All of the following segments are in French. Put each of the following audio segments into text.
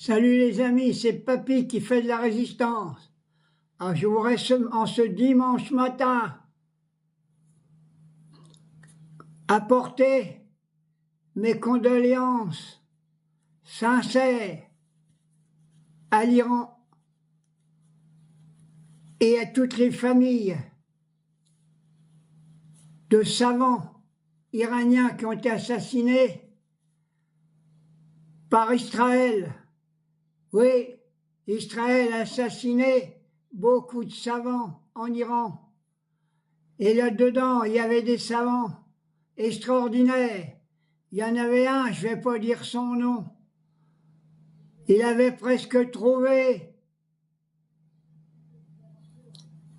Salut les amis, c'est Papy qui fait de la résistance. Alors je voudrais en ce dimanche matin apporter mes condoléances sincères à l'Iran et à toutes les familles de savants iraniens qui ont été assassinés par Israël. Oui, Israël a assassiné beaucoup de savants en Iran. Et là-dedans, il y avait des savants extraordinaires. Il y en avait un, je ne vais pas dire son nom. Il avait presque trouvé,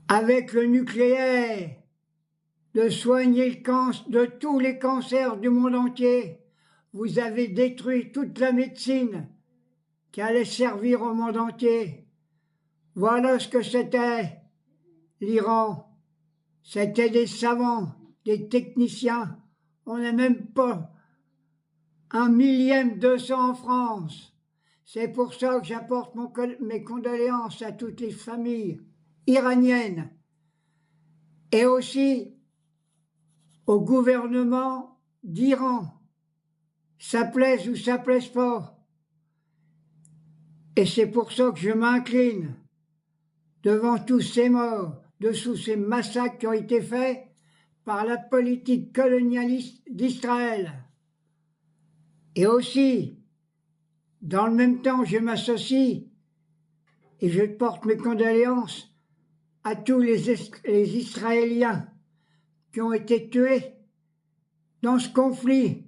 avec le nucléaire, de soigner le cancer, de tous les cancers du monde entier. Vous avez détruit toute la médecine qui allait servir au monde entier. Voilà ce que c'était l'Iran. C'était des savants, des techniciens. On n'a même pas un millième de ça en France. C'est pour ça que j'apporte mes condoléances à toutes les familles iraniennes et aussi au gouvernement d'Iran. Ça plaise ou ça plaise pas. Et c'est pour ça que je m'incline devant tous ces morts, dessous ces massacres qui ont été faits par la politique colonialiste d'Israël. Et aussi, dans le même temps, je m'associe et je porte mes condoléances à tous les Israéliens qui ont été tués dans ce conflit.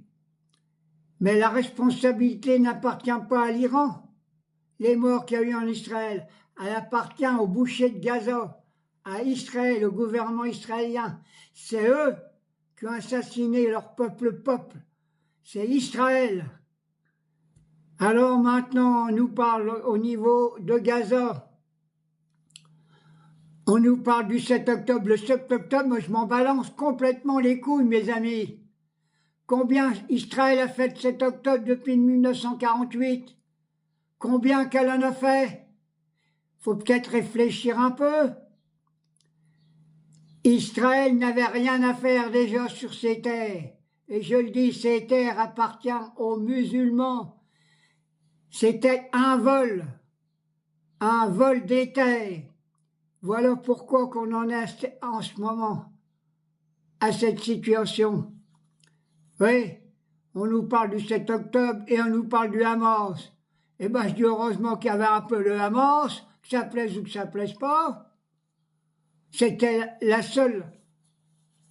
Mais la responsabilité n'appartient pas à l'Iran. Les morts qu'il y a eu en Israël, elle appartient aux bouchers de Gaza, à Israël, au gouvernement israélien. C'est eux qui ont assassiné leur peuple. C'est Israël. Alors maintenant, on nous parle au niveau de Gaza. On nous parle du 7 octobre. Le 7 octobre, moi, je m'en balance complètement les couilles, mes amis. Combien Israël a fait le 7 octobre depuis 1948? Combien qu'elle en a fait? Faut peut-être réfléchir un peu. Israël n'avait rien à faire déjà sur ces terres. Et je le dis, ces terres appartiennent aux musulmans. C'était un vol des terres. Voilà pourquoi qu'on en est en ce moment à cette situation. Oui, on nous parle du 7 octobre et on nous parle du Hamas. Eh bien, je dis heureusement qu'il y avait un peu le Hamas, que ça plaise ou que ça plaise pas. C'était la seule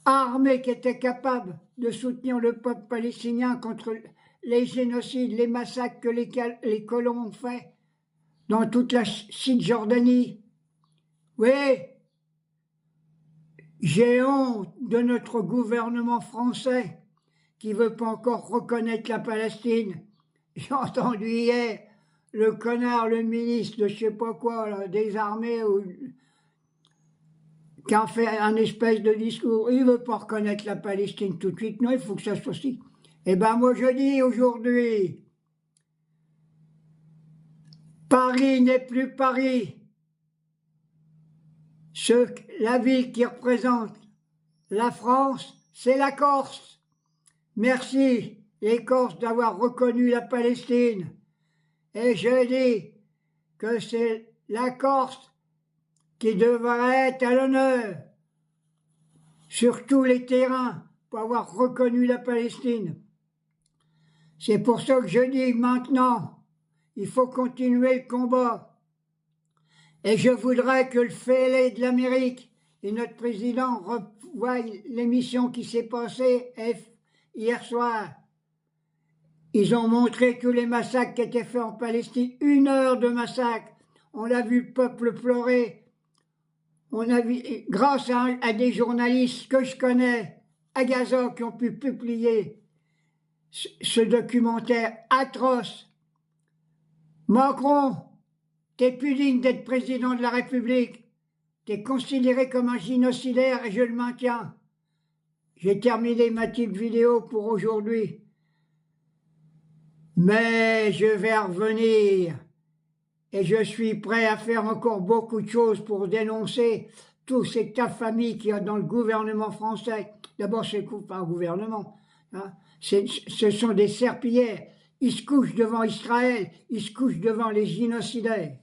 armée qui était capable de soutenir le peuple palestinien contre les génocides, les massacres que les colons ont fait dans toute la Cisjordanie. Oui, j'ai honte de notre gouvernement français qui ne veut pas encore reconnaître la Palestine. J'ai entendu hier le connard, le ministre de je sais pas quoi, là, des armées, qui a fait un espèce de discours. Il ne veut pas reconnaître la Palestine tout de suite. Non, il faut que ça soit aussi. Eh bien, moi, je dis aujourd'hui, Paris n'est plus Paris. La ville qui représente la France, c'est la Corse. Merci, les Corses, d'avoir reconnu la Palestine. Et je dis que c'est la Corse qui devrait être à l'honneur sur tous les terrains pour avoir reconnu la Palestine. C'est pour ça que je dis maintenant, il faut continuer le combat. Et je voudrais que le fêlé de l'Amérique et notre président revoient l'émission qui s'est passée hier soir. Ils ont montré tous les massacres qui étaient faits en Palestine. 1 heure de massacre. On a vu le peuple pleurer. On a vu, grâce à des journalistes que je connais, à Gaza, qui ont pu publier ce documentaire atroce. Macron, t'es plus digne d'être président de la République. T'es considéré comme un génocidaire et je le maintiens. J'ai terminé ma petite vidéo pour aujourd'hui. Mais je vais revenir Et je suis prêt à faire encore beaucoup de choses pour dénoncer tout cet affamie qu'il y a dans le gouvernement français. D'abord, c'est pas un gouvernement. Hein. Ce sont des serpillères. Ils se couchent devant Israël, ils se couchent devant les génocidaires.